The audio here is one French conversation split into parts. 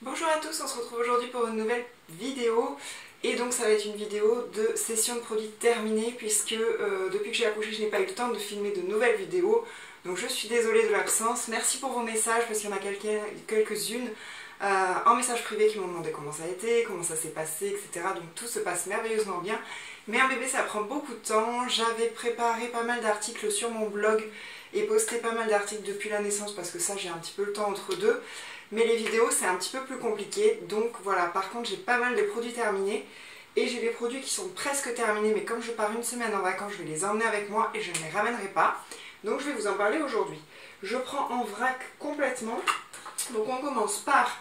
Bonjour à tous, on se retrouve aujourd'hui pour une nouvelle vidéo et donc ça va être une vidéo de session de produits terminée puisque depuis que j'ai accouché je n'ai pas eu le temps de filmer de nouvelles vidéos, donc je suis désolée de l'absence. Merci pour vos messages parce qu'il y en a quelques-unes en message privé qui m'ont demandé comment ça a été, comment ça s'est passé, etc. Donc tout se passe merveilleusement bien, mais un bébé ça prend beaucoup de temps. J'avais préparé pas mal d'articles sur mon blog et posté pas mal d'articles depuis la naissance parce que ça j'ai un petit peu le temps entre deux. Mais les vidéos c'est un petit peu plus compliqué, donc voilà. Par contre j'ai pas mal de produits terminés et j'ai des produits qui sont presque terminés, mais comme je pars une semaine en vacances je vais les emmener avec moi et je ne les ramènerai pas, donc je vais vous en parler aujourd'hui. Je prends en vrac complètement, donc on commence par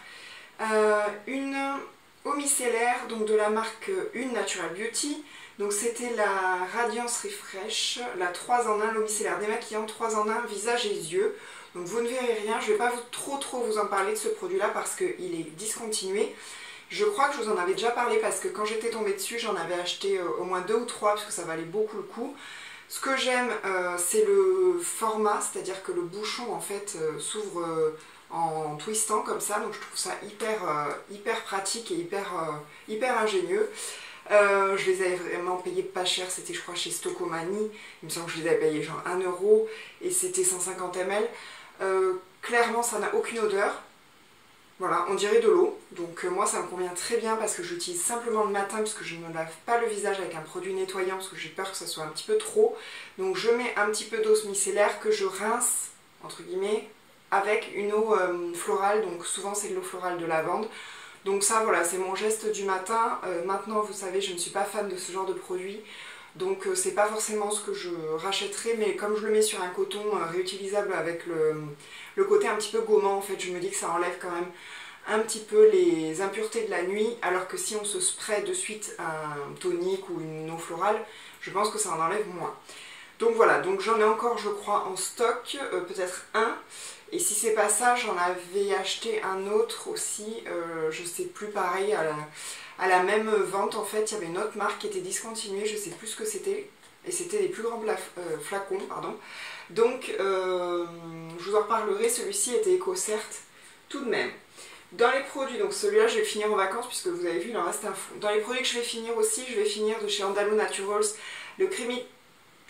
une eau micellaire donc de la marque Une Natural Beauty. Donc c'était la Radiance Refresh, la 3 en 1, l'eau micellaire démaquillante 3 en 1, visage et yeux. Donc vous ne verrez rien, je ne vais pas trop vous en parler de ce produit là parce qu'il est discontinué. Je crois que je vous en avais déjà parlé parce que quand j'étais tombée dessus j'en avais acheté au moins 2 ou 3 parce que ça valait beaucoup le coup. Ce que j'aime c'est le format, c'est-à-dire que le bouchon en fait s'ouvre en twistant comme ça, donc je trouve ça hyper pratique et hyper ingénieux. Je les avais vraiment payés pas cher, c'était je crois chez Stocomanie, il me semble que je les avais payés genre 1 euro et c'était 150 ml. Clairement ça n'a aucune odeur, voilà, on dirait de l'eau, donc moi ça me convient très bien parce que j'utilise simplement le matin puisque je ne lave pas le visage avec un produit nettoyant parce que j'ai peur que ça soit un petit peu trop, donc je mets un petit peu d'eau micellaire que je rince entre guillemets avec une eau florale, donc souvent c'est de l'eau florale de lavande. Donc ça voilà, c'est mon geste du matin. Maintenant vous savez je ne suis pas fan de ce genre de produit, donc c'est pas forcément ce que je rachèterai, mais comme je le mets sur un coton réutilisable avec le côté un petit peu gommant en fait, je me dis que ça enlève quand même un petit peu les impuretés de la nuit, alors que si on se spray de suite un tonique ou une eau florale, je pense que ça en enlève moins. Donc voilà, donc j'en ai encore je crois en stock, peut-être un. Et si c'est pas ça, j'en avais acheté un autre aussi, je sais plus, pareil, à la même vente en fait, il y avait une autre marque qui était discontinuée, je sais plus ce que c'était, et c'était les plus grands flacons, pardon. Donc je vous en reparlerai, celui-ci était EcoCert tout de même. Dans les produits, donc celui-là je vais finir en vacances puisque vous avez vu il en reste un fond. Dans les produits que je vais finir aussi, je vais finir de chez Andalou Naturals, le Creamy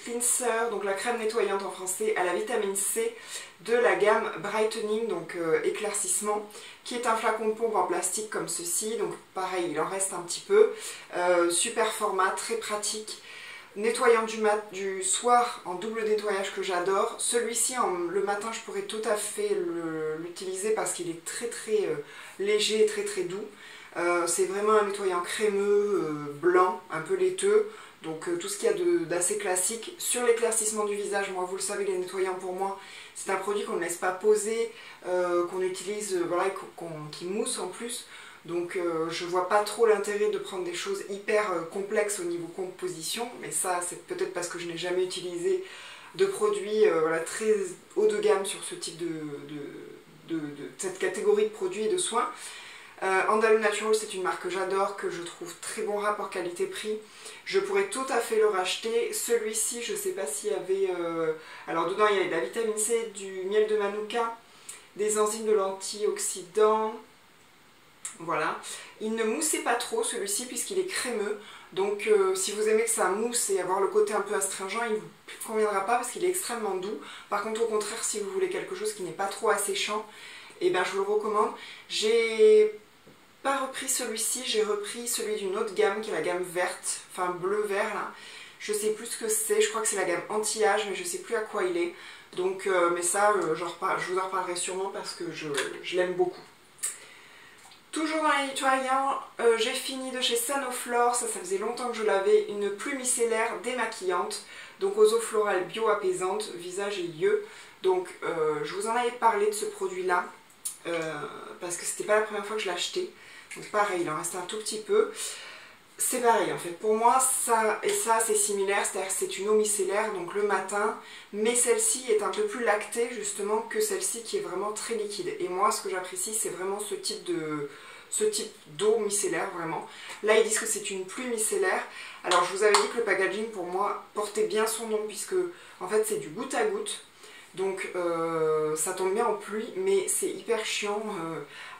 Cleanser, donc la crème nettoyante en français à la vitamine C de la gamme Brightening, donc éclaircissement, qui est un flacon de pompe en plastique comme ceci, donc pareil il en reste un petit peu, super format, très pratique, nettoyant du soir en double nettoyage que j'adore. Celui-ci le matin je pourrais tout à fait l'utiliser parce qu'il est très léger, très doux. C'est vraiment un nettoyant crémeux, blanc, un peu laiteux. Donc tout ce qu'il y a d'assez classique. Sur l'éclaircissement du visage, moi vous le savez, les nettoyants pour moi c'est un produit qu'on ne laisse pas poser, qu'on utilise, voilà, qui mousse en plus. Donc je vois pas trop l'intérêt de prendre des choses hyper complexes au niveau composition, mais ça c'est peut-être parce que je n'ai jamais utilisé de produits voilà, très haut de gamme sur ce type de cette catégorie de produits et de soins. Andalou Naturals c'est une marque que j'adore, que je trouve très bon rapport qualité-prix. Je pourrais tout à fait le racheter. Celui-ci, je ne sais pas s'il y avait... alors dedans il y avait de la vitamine C, du miel de manuka, des enzymes de l'antioxydant. Voilà. Il ne moussait pas trop celui-ci puisqu'il est crémeux. Donc si vous aimez que ça mousse et avoir le côté un peu astringent, il ne vous conviendra pas parce qu'il est extrêmement doux. Par contre au contraire, si vous voulez quelque chose qui n'est pas trop asséchant, eh ben, je vous le recommande. J'ai pas repris celui-ci, j'ai repris celui d'une autre gamme qui est la gamme verte, enfin bleu-vert là. Je sais plus ce que c'est, je crois que c'est la gamme anti-âge, mais je sais plus à quoi il est. Donc, mais ça, je vous en reparlerai sûrement parce que je l'aime beaucoup. Toujours dans les nettoyants, j'ai fini de chez Sanoflore, ça faisait longtemps que je l'avais, une pluie micellaire démaquillante, donc aux eaux florales bio-apaisantes, visage et yeux. Donc je vous en avais parlé de ce produit-là, parce que c'était pas la première fois que je l'achetais. Donc pareil, il en reste un tout petit peu. C'est pareil en fait, pour moi ça et ça c'est similaire, c'est-à-dire que c'est une eau micellaire donc le matin, mais celle-ci est un peu plus lactée justement que celle-ci qui est vraiment très liquide. Et moi ce que j'apprécie c'est vraiment ce type d'eau micellaire vraiment. Là ils disent que c'est une pluie micellaire. Alors je vous avais dit que le packaging pour moi portait bien son nom puisque en fait c'est du goutte à goutte. Donc ça tombe bien en pluie, mais c'est hyper chiant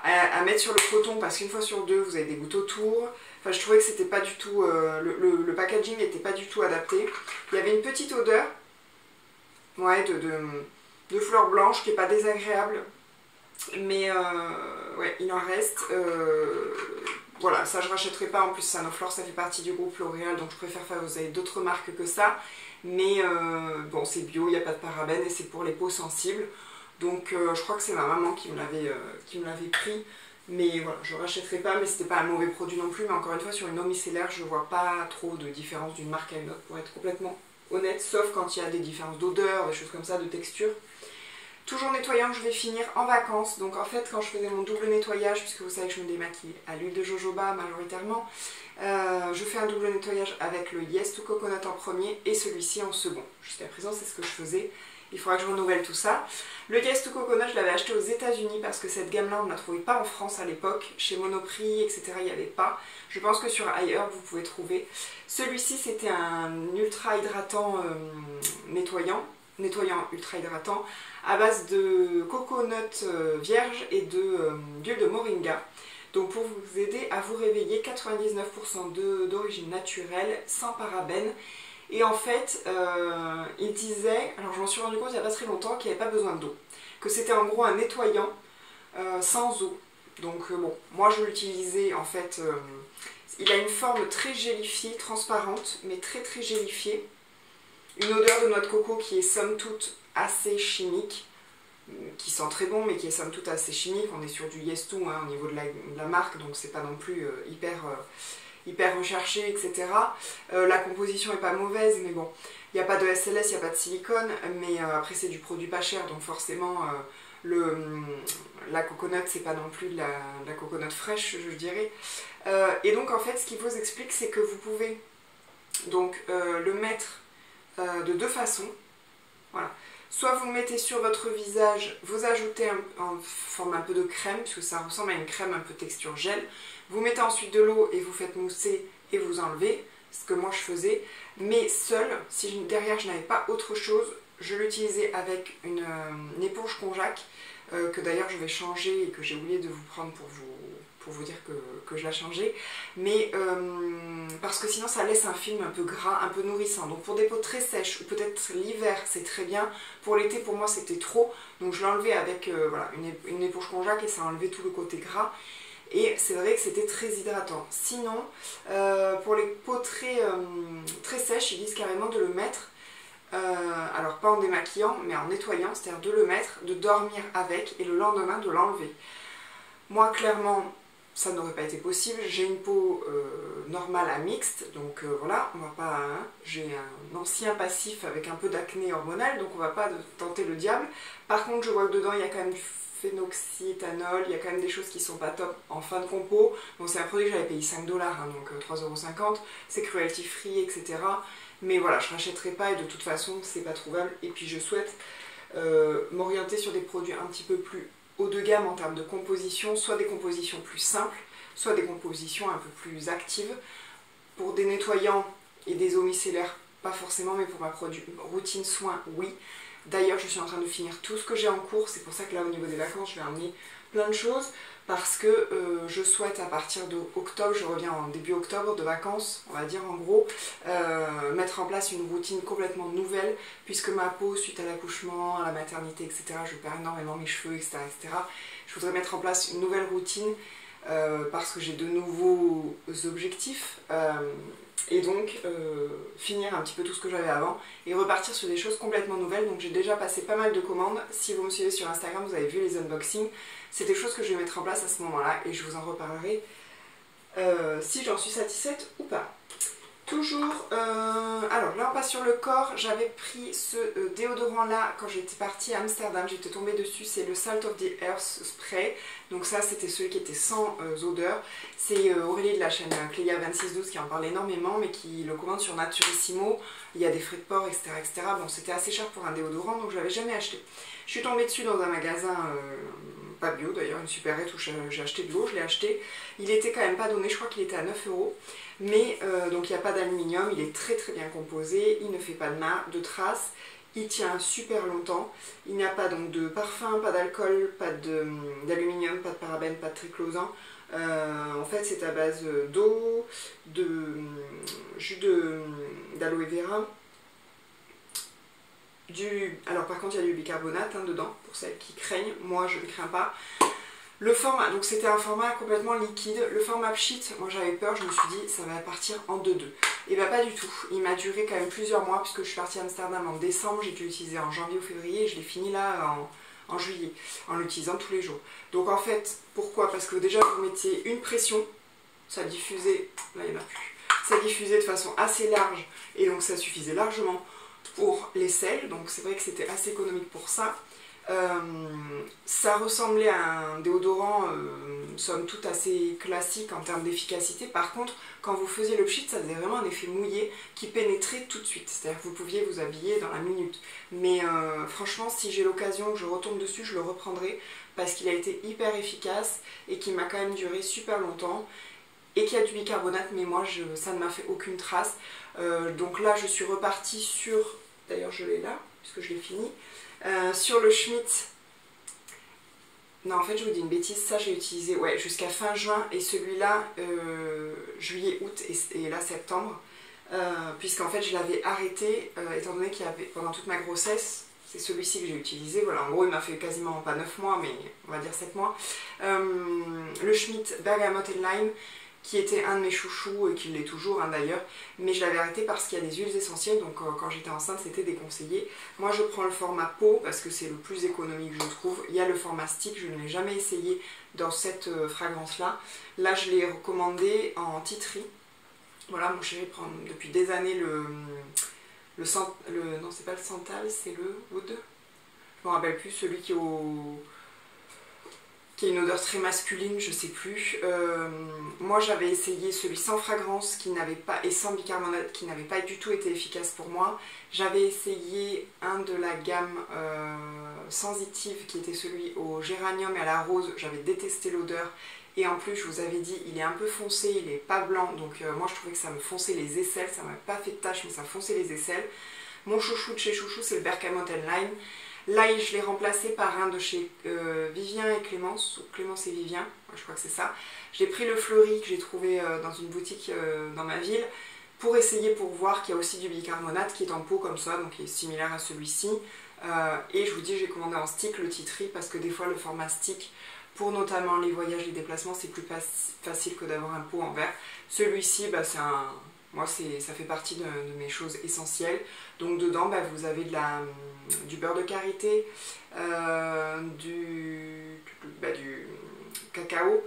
à mettre sur le coton parce qu'une fois sur deux vous avez des gouttes autour. Enfin je trouvais que c'était pas du tout, le packaging n'était pas du tout adapté. Il y avait une petite odeur, ouais, de fleurs blanches qui est pas désagréable. Mais ouais, il en reste. Voilà, ça je rachèterai pas. En plus, Sanoflore, ça fait partie du groupe L'Oréal, donc je préfère faire vous avez d'autres marques que ça. Mais bon, c'est bio, il n'y a pas de parabènes et c'est pour les peaux sensibles. Donc je crois que c'est ma maman qui me l'avait pris. Mais voilà, je rachèterai pas, mais c'était pas un mauvais produit non plus. Mais encore une fois, sur une eau micellaire, je vois pas trop de différence d'une marque à une autre pour être complètement honnête, sauf quand il y a des différences d'odeur, des choses comme ça, de texture. Toujours nettoyant, je vais finir en vacances. Donc en fait, quand je faisais mon double nettoyage, puisque vous savez que je me démaquille à l'huile de jojoba majoritairement, je fais un double nettoyage avec le Yes to Coconut en premier et celui-ci en second. Jusqu'à présent, c'est ce que je faisais. Il faudra que je renouvelle tout ça. Le Yes to Coconut, je l'avais acheté aux États-Unis parce que cette gamme-là, on ne la trouvait pas en France à l'époque. Chez Monoprix, etc., il n'y avait pas. Je pense que sur iHerb, vous pouvez trouver. Celui-ci, c'était un ultra hydratant nettoyant ultra hydratant à base de coconut vierge et d'huile de moringa. Donc pour vous aider à vous réveiller, 99% d'origine naturelle, sans parabènes. Et en fait, il disait, alors je m'en suis rendu compte il n'y a pas très longtemps, qu'il n'y avait pas besoin d'eau. Que c'était en gros un nettoyant sans eau. Donc bon, moi je l'utilisais en fait, il a une forme très gélifiée, transparente, mais très très gélifiée. Une odeur de noix de coco qui est somme toute assez chimique, qui sent très bon mais qui est somme toute assez chimique. On est sur du Yes To hein, au niveau de la marque, donc c'est pas non plus hyper recherché, etc. La composition est pas mauvaise, mais bon, il n'y a pas de SLS, il n'y a pas de silicone, mais après c'est du produit pas cher, donc forcément la coconut c'est pas non plus de la coconut fraîche, je dirais. Et donc en fait ce qu'il vous explique c'est que vous pouvez donc le mettre de deux façons. Voilà. Soit vous le mettez sur votre visage, vous ajoutez en forme un peu de crème, parce que ça ressemble à une crème un peu texture gel. Vous mettez ensuite de l'eau et vous faites mousser et vous enlevez, ce que moi je faisais. Mais seul, si derrière je n'avais pas autre chose, je l'utilisais avec une éponge konjac, que d'ailleurs je vais changer et que j'ai oublié de vous prendre pour vous dire que je l'ai changé, mais parce que sinon ça laisse un film un peu gras, un peu nourrissant. Donc pour des peaux très sèches, ou peut-être l'hiver c'est très bien, pour l'été pour moi c'était trop, donc je l'ai enlevé avec voilà, une éponge konjac et ça a enlevé tout le côté gras. Et c'est vrai que c'était très hydratant. Sinon, pour les peaux très sèches, ils disent carrément de le mettre, alors pas en démaquillant, mais en nettoyant, c'est-à-dire de le mettre, de dormir avec et le lendemain de l'enlever. Moi clairement, ça n'aurait pas été possible. J'ai une peau normale à mixte, donc voilà, on va pas. Hein, j'ai un ancien passif avec un peu d'acné hormonal, donc on va pas tenter le diable. Par contre, je vois que dedans il y a quand même du phénoxyéthanol, il y a quand même des choses qui sont pas top en fin de compo. Bon, c'est un produit que j'avais payé 5 $, hein, donc 3,50 €, c'est cruelty free, etc. Mais voilà, je rachèterai pas et de toute façon, c'est pas trouvable. Et puis je souhaite m'orienter sur des produits un petit peu plus haut de gamme en termes de composition, soit des compositions plus simples, soit des compositions un peu plus actives. Pour des nettoyants et des eaux micellaires, pas forcément, mais pour ma routine soin, oui. D'ailleurs, je suis en train de finir tout ce que j'ai en cours, c'est pour ça que là, au niveau des vacances, je vais emmener plein de choses, parce que je souhaite, à partir d'octobre, je reviens en début octobre de vacances, on va dire en gros, mettre en place une routine complètement nouvelle, puisque ma peau, suite à l'accouchement, à la maternité, etc., je perds énormément mes cheveux, etc., etc. Je voudrais mettre en place une nouvelle routine, parce que j'ai de nouveaux objectifs, et donc finir un petit peu tout ce que j'avais avant et repartir sur des choses complètement nouvelles. Donc j'ai déjà passé pas mal de commandes. Si vous me suivez sur Instagram, vous avez vu les unboxings. C'est des choses que je vais mettre en place à ce moment-là et je vous en reparlerai si j'en suis satisfaite ou pas. Toujours, alors là on passe sur le corps. J'avais pris ce déodorant là quand j'étais partie à Amsterdam, j'étais tombée dessus, c'est le Salt of the Earth Spray. Donc ça c'était celui qui était sans odeur. C'est Aurélie de la chaîne Cléa2612 qui en parle énormément, mais qui le commande sur Naturissimo. Il y a des frais de port, etc., etc. Bon, c'était assez cher pour un déodorant, donc je l'avais jamais acheté. Je suis tombée dessus dans un magasin pas bio d'ailleurs, une supérette où j'ai acheté de l'eau, je l'ai acheté. Il était quand même pas donné, je crois qu'il était à 9 €. Mais donc il n'y a pas d'aluminium, il est très très bien composé, il ne fait pas de traces. Il tient super longtemps. Il n'y a pas donc de parfum, pas d'alcool, pas d'aluminium, pas de parabènes, pas de triclosan. En fait, c'est à base d'eau, de jus d'aloe vera. Alors par contre, il y a du bicarbonate dedans, pour celles qui craignent. Moi, je ne crains pas. Le format, donc c'était un format complètement liquide. Le format pchit, moi j'avais peur, je me suis dit ça va partir en 2-2. Et bah pas du tout. Il m'a duré quand même plusieurs mois puisque je suis partie à Amsterdam en décembre, j'ai dû l'utiliser en janvier ou février et je l'ai fini là en juillet, en l'utilisant tous les jours. Donc en fait, pourquoi? Parce que déjà vous mettiez une pression, ça diffusait, là il n'y en a plus, ça diffusait de façon assez large et donc ça suffisait largement pour les selles, donc c'est vrai que c'était assez économique pour ça. Ça ressemblait à un déodorant somme toute assez classique en termes d'efficacité. Par contre, quand vous faisiez le pchit, ça faisait vraiment un effet mouillé qui pénétrait tout de suite, c'est-à-dire que vous pouviez vous habiller dans la minute. Mais franchement, si j'ai l'occasion que je retombe dessus, je le reprendrai parce qu'il a été hyper efficace et qu'il m'a quand même duré super longtemps et qu'il y a du bicarbonate, mais moi ça ne m'a fait aucune trace. Donc là je suis repartie sur, d'ailleurs je l'ai là puisque je l'ai fini, sur le Schmitt. Non, en fait je vous dis une bêtise, ça j'ai utilisé ouais, jusqu'à fin juin et celui-là juillet, août et là septembre, puisqu'en fait je l'avais arrêté étant donné qu'il y avait pendant toute ma grossesse. C'est celui-ci que j'ai utilisé, voilà, en gros il m'a fait quasiment pas 9 mois mais on va dire 7 mois. Le Schmitt Bergamote and Lime, qui était un de mes chouchous et qui l'est toujours d'ailleurs, mais je l'avais arrêté parce qu'il y a des huiles essentielles, donc quand j'étais enceinte c'était déconseillé. Moi je prends le format pot parce que c'est le plus économique je trouve. Il y a le format stick, je ne l'ai jamais essayé dans cette fragrance là. Là je l'ai recommandé en tea tree. Voilà, mon chéri prend depuis des années non c'est pas le santal, c'est le wood. Je me rappelle plus, celui qui a une odeur très masculine, je sais plus. Moi j'avais essayé celui sans fragrance qui n'avait pas, et sans bicarbonate qui n'avait pas du tout été efficace pour moi. J'avais essayé un de la gamme sensitive qui était celui au géranium et à la rose. J'avais détesté l'odeur et en plus je vous avais dit il est un peu foncé, il est pas blanc, donc moi je trouvais que ça me fonçait les aisselles, ça m'a pas fait de tache mais ça fonçait les aisselles. Mon chouchou de chez Chouchou c'est le Bergamote and Lime. Là, je l'ai remplacé par un de chez Vivien et Clémence, ou Clémence et Vivien, je crois que c'est ça. J'ai pris le fleuri que j'ai trouvé dans une boutique dans ma ville pour essayer, pour voir qu'il y a aussi du bicarbonate qui est en pot comme ça, donc qui est similaire à celui-ci. Et je vous dis, j'ai commandé en stick le tea tree parce que des fois le format stick, pour notamment les voyages, les déplacements, c'est plus facile que d'avoir un pot en verre. Celui-ci, bah, c'est un... Moi, ça fait partie de mes choses essentielles. Donc dedans, bah, vous avez du beurre de karité, du cacao,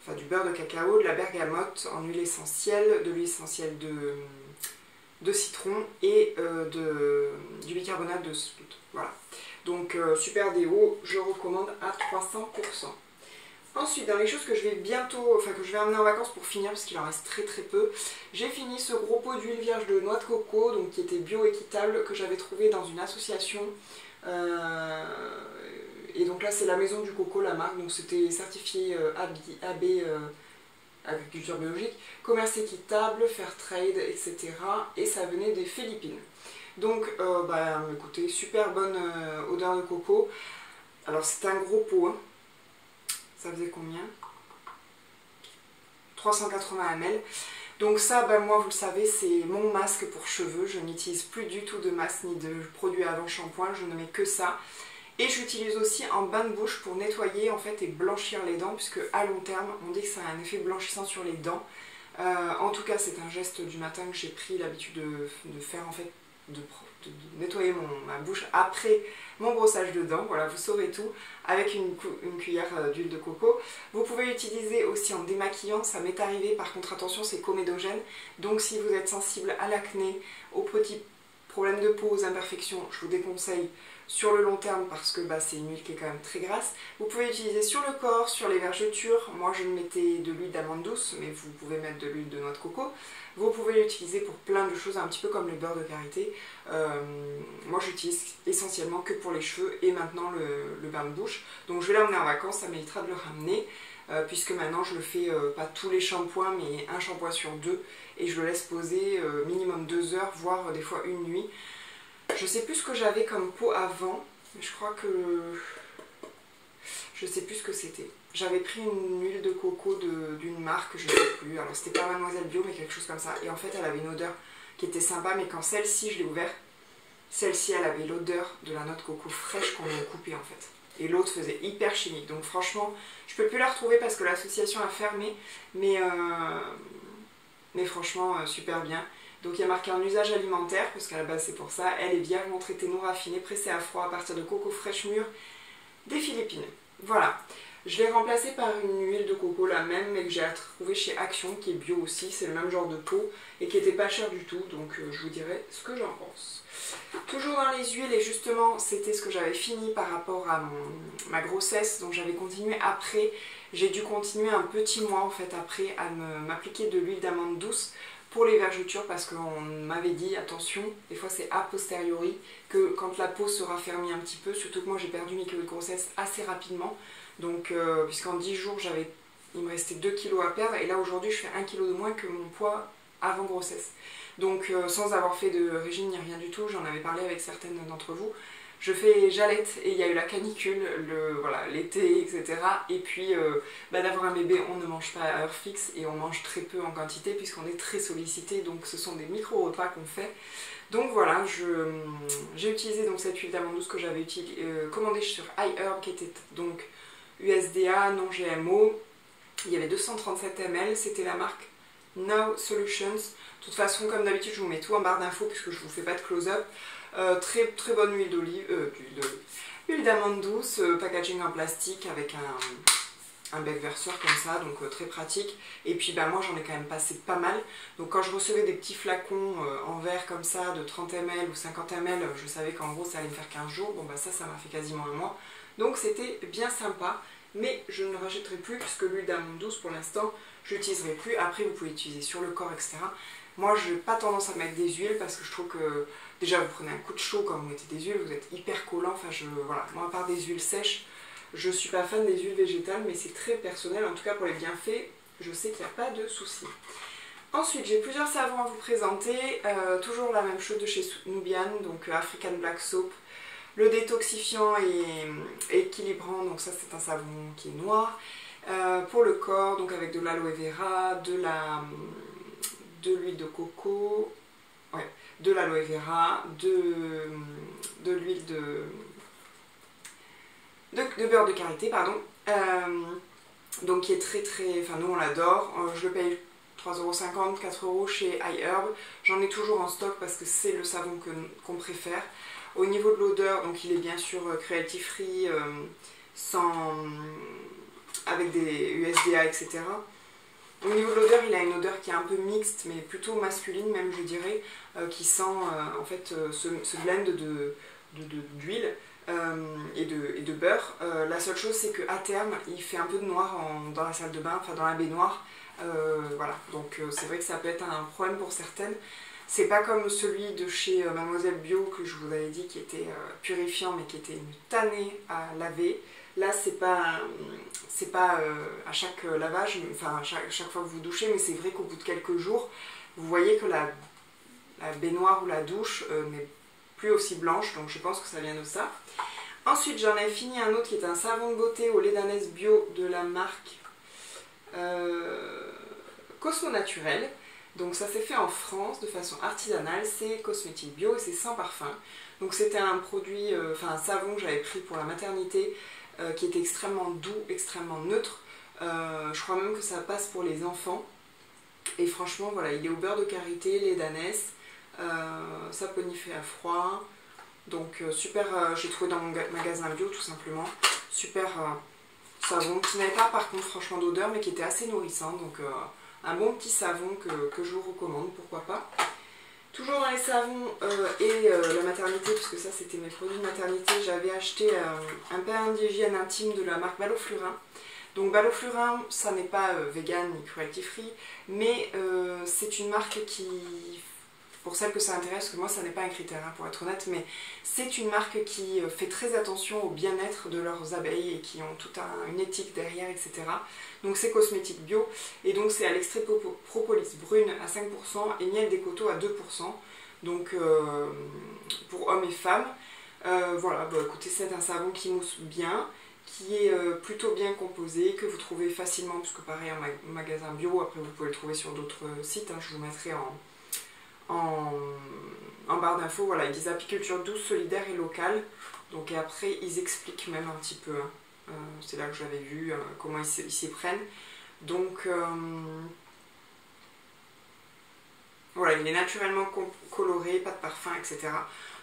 enfin du beurre de cacao, de la bergamote en huile essentielle, de l'huile essentielle de citron et du bicarbonate de soude. Voilà. Donc super déo, je recommande à 300%. Ensuite, dans les choses que je vais bientôt, enfin que je vais amener en vacances pour finir, parce qu'il en reste très très peu, j'ai fini ce gros pot d'huile vierge de noix de coco, donc qui était bio-équitable, que j'avais trouvé dans une association. Et donc là, c'est la Maison du Coco, la marque, donc c'était certifié AB agriculture biologique, commerce équitable, fair trade, etc. Et ça venait des Philippines. Donc, bah, écoutez, super bonne odeur de coco. Alors, c'est un gros pot, hein. Ça faisait combien? 380 ml. Donc ça, ben moi, vous le savez, c'est mon masque pour cheveux. Je n'utilise plus du tout de masque ni de produit avant shampoing. Je ne mets que ça. Et j'utilise aussi en bain de bouche pour nettoyer en fait et blanchir les dents, puisque à long terme, on dit que ça a un effet blanchissant sur les dents. En tout cas, c'est un geste du matin que j'ai pris l'habitude de faire en fait, de nettoyer ma bouche après mon brossage de dents. Voilà, vous saurez tout, avec une cuillère d'huile de coco. Vous pouvez l'utiliser aussi en démaquillant, ça m'est arrivé, par contre attention, c'est comédogène, donc si vous êtes sensible à l'acné, aux petits problèmes de peau, aux imperfections, je vous déconseille sur le long terme parce que bah, c'est une huile qui est quand même très grasse. Vous pouvez l'utiliser sur le corps, sur les vergetures. Moi je mettais de l'huile d'amande douce, mais vous pouvez mettre de l'huile de noix de coco. Vous pouvez l'utiliser pour plein de choses, un petit peu comme le beurre de karité. Moi j'utilise essentiellement que pour les cheveux et maintenant le bain de bouche. Donc je vais l'emmener en vacances, ça m'évitera de le ramener. Puisque maintenant je le fais pas tous les shampoings mais un shampoing sur deux et je le laisse poser minimum 2 heures voire des fois une nuit. Je sais plus ce que j'avais comme peau avant, mais je crois que... Je sais plus ce que c'était. J'avais pris une huile de coco d'une marque, je sais plus. Alors c'était pas Mademoiselle Bio, mais quelque chose comme ça. Et en fait, elle avait une odeur qui était sympa, mais quand celle-ci, je l'ai ouverte, celle-ci, elle avait l'odeur de la noix de coco fraîche qu'on a coupée en fait. Et l'autre faisait hyper chimique. Donc franchement, je peux plus la retrouver parce que l'association a fermé. Mais franchement, super bien. Donc il y a marqué en usage alimentaire, parce qu'à la base c'est pour ça. Elle est viergement traitée, non raffinée, pressée à froid à partir de coco fraîche mûre des Philippines. Voilà. Je l'ai remplacée par une huile de coco, la même, mais que j'ai retrouvée chez Action, qui est bio aussi. C'est le même genre de peau et qui était pas cher du tout. Donc je vous dirai ce que j'en pense. Toujours dans les huiles, et justement c'était ce que j'avais fini par rapport à ma grossesse, donc j'avais continué après, j'ai dû continuer un petit mois en fait après à m'appliquer de l'huile d'amande douce pour les vergetures, parce qu'on m'avait dit attention, des fois c'est a posteriori, que quand la peau se raffermit un petit peu, surtout que moi j'ai perdu mes kilos de grossesse assez rapidement, donc puisqu'en 10 jours il me restait 2 kilos à perdre, et là aujourd'hui je fais 1 kilo de moins que mon poids avant grossesse. Donc sans avoir fait de régime ni rien du tout, j'en avais parlé avec certaines d'entre vous, j'allaite et il y a eu la canicule, l'été, etc. Et puis d'avoir un bébé, on ne mange pas à heure fixe et on mange très peu en quantité puisqu'on est très sollicité, donc ce sont des micro-repas qu'on fait. Donc voilà, j'ai utilisé donc cette huile d'amande douce que j'avais commandée sur iHerb, qui était donc USDA, non GMO. Il y avait 237 ml, c'était la marque Now Solutions. De toute façon, comme d'habitude, je vous mets tout en barre d'infos puisque je vous fais pas de close-up. Très bonne huile huile d'amande douce, packaging en plastique avec un bec verseur comme ça, donc très pratique. Et puis moi j'en ai quand même passé pas mal, donc quand je recevais des petits flacons en verre comme ça de 30 ml ou 50 ml, je savais qu'en gros ça allait me faire 15 jours, bon ça m'a fait quasiment un mois, donc c'était bien sympa. Mais je ne le rachèterai plus puisque l'huile d'amande douce pour l'instant je l'utiliserai plus. Après vous pouvez l'utiliser sur le corps, etc. Moi je n'ai pas tendance à mettre des huiles parce que je trouve que déjà vous prenez un coup de chaud quand vous mettez des huiles, vous êtes hyper collant, voilà, moi à part des huiles sèches, je suis pas fan des huiles végétales, mais c'est très personnel, en tout cas pour les bienfaits, je sais qu'il n'y a pas de souci. Ensuite j'ai plusieurs savons à vous présenter, toujours la même chose de chez Nubian, donc African Black Soap, le détoxifiant et équilibrant, donc ça c'est un savon qui est noir, pour le corps, donc avec de l'aloe vera, de l'huile de coco, ouais, de l'aloe vera, de l'huile de beurre de karité, pardon, donc qui est très, enfin nous on l'adore, je le paye 3,50 €, 4 € chez iHerb, j'en ai toujours en stock parce que c'est le savon qu'on préfère. Au niveau de l'odeur, donc il est bien sûr cruelty free, avec des USDA, etc. Au niveau de l'odeur, il a une odeur qui est un peu mixte, mais plutôt masculine même je dirais, qui sent en fait ce blend d'huile et de beurre. La seule chose c'est qu'à terme, il fait un peu de noir dans la salle de bain, enfin dans la baignoire. Voilà, donc c'est vrai que ça peut être un problème pour certaines. C'est pas comme celui de chez Mademoiselle Bio que je vous avais dit qui était purifiant mais qui était une tannée à laver. Là c'est pas à chaque lavage, enfin à chaque fois que vous douchez, mais c'est vrai qu'au bout de quelques jours, vous voyez que la baignoire ou la douche n'est plus aussi blanche, donc je pense que ça vient de ça. Ensuite j'en ai fini un autre qui est un savon de beauté au lait d'ânesse bio de la marque Cosmo Naturel. Donc ça s'est fait en France de façon artisanale, c'est cosmétique bio et c'est sans parfum. Donc c'était un produit, un savon que j'avais pris pour la maternité qui était extrêmement doux, extrêmement neutre. Je crois même que ça passe pour les enfants. Et franchement voilà, il est au beurre de karité, lait d'ânesse, saponifère à froid. Donc super, j'ai trouvé dans mon magasin bio tout simplement. Super savon qui n'avait pas par contre franchement d'odeur mais qui était assez nourrissant. Donc un bon petit savon que je vous recommande, pourquoi pas. Toujours dans les savons et la maternité, puisque ça c'était mes produits de maternité, j'avais acheté un pain d'hygiène intime de la marque Balloflurin. Donc Balloflurin, ça n'est pas vegan ni cruelty free, mais c'est une marque qui, pour celles que ça intéresse, parce que moi ça n'est pas un critère pour être honnête, mais c'est une marque qui fait très attention au bien-être de leurs abeilles et qui ont toute une éthique derrière, etc. Donc c'est cosmétique bio, et donc c'est à l'extrait de propolis brune à 5% et miel des coteaux à 2%. donc pour hommes et femmes. Voilà, bah, écoutez, c'est un savon qui mousse bien, qui est plutôt bien composé, que vous trouvez facilement, puisque pareil en magasin bio, après vous pouvez le trouver sur d'autres sites, hein, je vous mettrai en barre d'infos. Voilà, ils disent apiculture douce, solidaire et locale. Donc et après ils expliquent même un petit peu, hein. C'est là que j'avais vu comment ils s'y prennent. Donc voilà, il est naturellement coloré, pas de parfum, etc.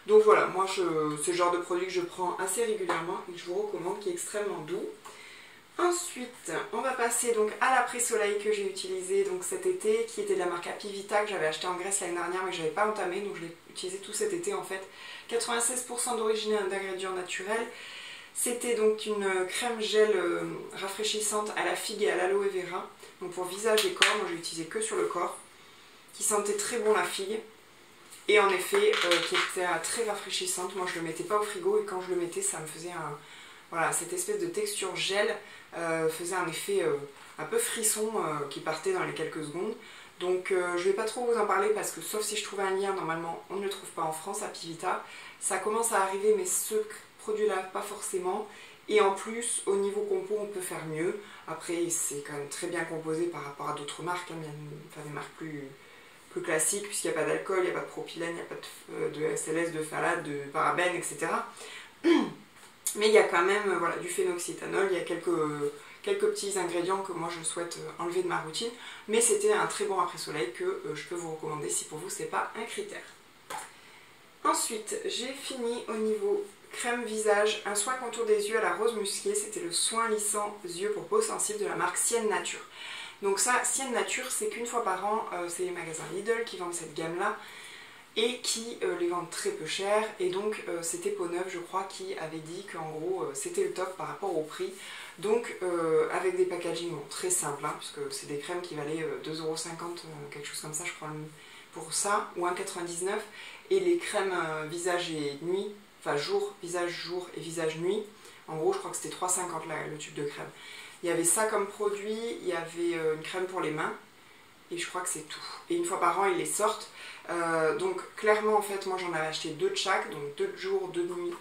Donc voilà, moi c'est le genre de produit que je prends assez régulièrement et que je vous recommande, qui est extrêmement doux. Ensuite, on va passer donc à l'après-soleil que j'ai utilisé donc cet été, qui était de la marque Apivita, que j'avais acheté en Grèce l'année dernière mais que je n'avais pas entamé, donc je l'ai utilisé tout cet été en fait. 96% d'origine d'ingrédients naturels. C'était donc une crème gel rafraîchissante à la figue et à l'aloe vera, donc pour visage et corps. Moi j'ai utilisé que sur le corps, qui sentait très bon la figue. Et en effet, qui était très rafraîchissante. Moi je le mettais pas au frigo et quand je le mettais, ça me faisait voilà, cette espèce de texture gel faisait un effet un peu frisson qui partait dans les quelques secondes. Donc je vais pas trop vous en parler parce que sauf si je trouve un lien, normalement on ne le trouve pas en France, Apivita. Ça commence à arriver mais ce produit-là pas forcément. Et en plus au niveau compo on peut faire mieux. Après c'est quand même très bien composé par rapport à d'autres marques, hein, enfin, des marques plus classique, puisqu'il n'y a pas d'alcool, il n'y a pas de propylène, il n'y a pas de SLS, de phtalates, de parabènes, etc. Mais il y a quand même voilà, du phénoxyéthanol, il y a quelques petits ingrédients que moi je souhaite enlever de ma routine. Mais c'était un très bon après-soleil que je peux vous recommander si pour vous ce n'est pas un critère. Ensuite, j'ai fini au niveau crème visage, un soin contour des yeux à la rose musquée. C'était le soin lissant yeux pour peau sensible de la marque Sienne Nature. Donc ça, Sienne Nature, c'est qu'une fois par an, c'est les magasins Lidl qui vendent cette gamme-là et qui les vendent très peu cher. Et donc c'était Peau-Neuve, je crois, qui avait dit qu'en gros c'était le top par rapport au prix. Donc avec des packaging très simples, hein, puisque c'est des crèmes qui valaient 2,50 €, quelque chose comme ça, je crois, pour ça, ou 1,99 €. Et les crèmes visage et nuit, enfin jour, visage et visage nuit, en gros je crois que c'était 3,50 € le tube de crème. Il y avait ça comme produit, il y avait une crème pour les mains, et je crois que c'est tout. Et une fois par an, ils les sortent. Donc clairement, en fait, moi j'en avais acheté 2 de chaque, donc 2 de jour, 2 de nuit,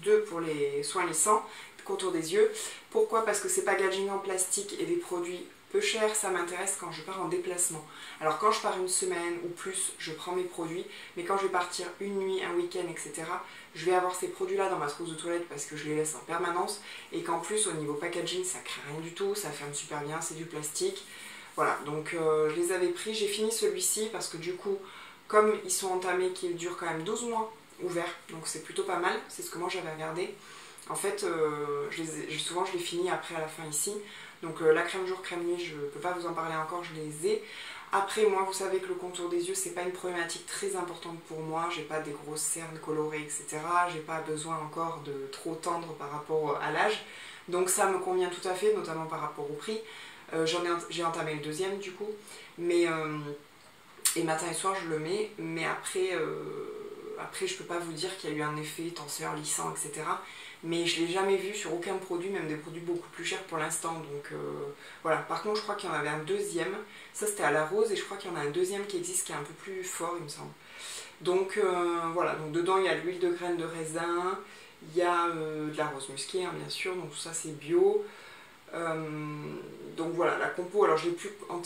2 pour les soins lissants, contour des yeux. Pourquoi? Parce que c'est packaging en plastique et des produits peu chers, ça m'intéresse quand je pars en déplacement. Alors quand je pars une semaine ou plus, je prends mes produits, mais quand je vais partir une nuit, un week-end, etc., je vais avoir ces produits-là dans ma trousse de toilette parce que je les laisse en permanence et qu'en plus au niveau packaging, ça craint rien du tout, ça ferme super bien, c'est du plastique. Voilà, donc je les avais pris, j'ai fini celui-ci parce que du coup, comme ils sont entamés, qu'ils durent quand même 12 mois ouverts, donc c'est plutôt pas mal, c'est ce que moi j'avais regardé. En fait, souvent je les finis après à la fin ici. Donc la crème jour, crème nuit, je ne peux pas vous en parler encore, je les ai. Après, moi, vous savez que le contour des yeux, c'est pas une problématique très importante pour moi. J'ai pas des grosses cernes colorées, etc. J'ai pas besoin encore de trop tendre par rapport à l'âge. Donc ça me convient tout à fait, notamment par rapport au prix. J'ai entamé le deuxième du coup. Mais, et matin et soir, je le mets. Mais après, je peux pas vous dire qu'il y a eu un effet tenseur, lissant, etc. Mais je ne l'ai jamais vu sur aucun produit, même des produits beaucoup plus chers pour l'instant. Donc voilà. Par contre, je crois qu'il y en avait un deuxième. Ça, c'était à la rose et je crois qu'il y en a un deuxième qui existe qui est un peu plus fort, il me semble. Donc voilà. Donc dedans, il y a l'huile de graines de raisin, il y a de la rose musquée, hein, bien sûr. Donc tout ça, c'est bio. Donc voilà, la compo. Alors, je l'ai plus en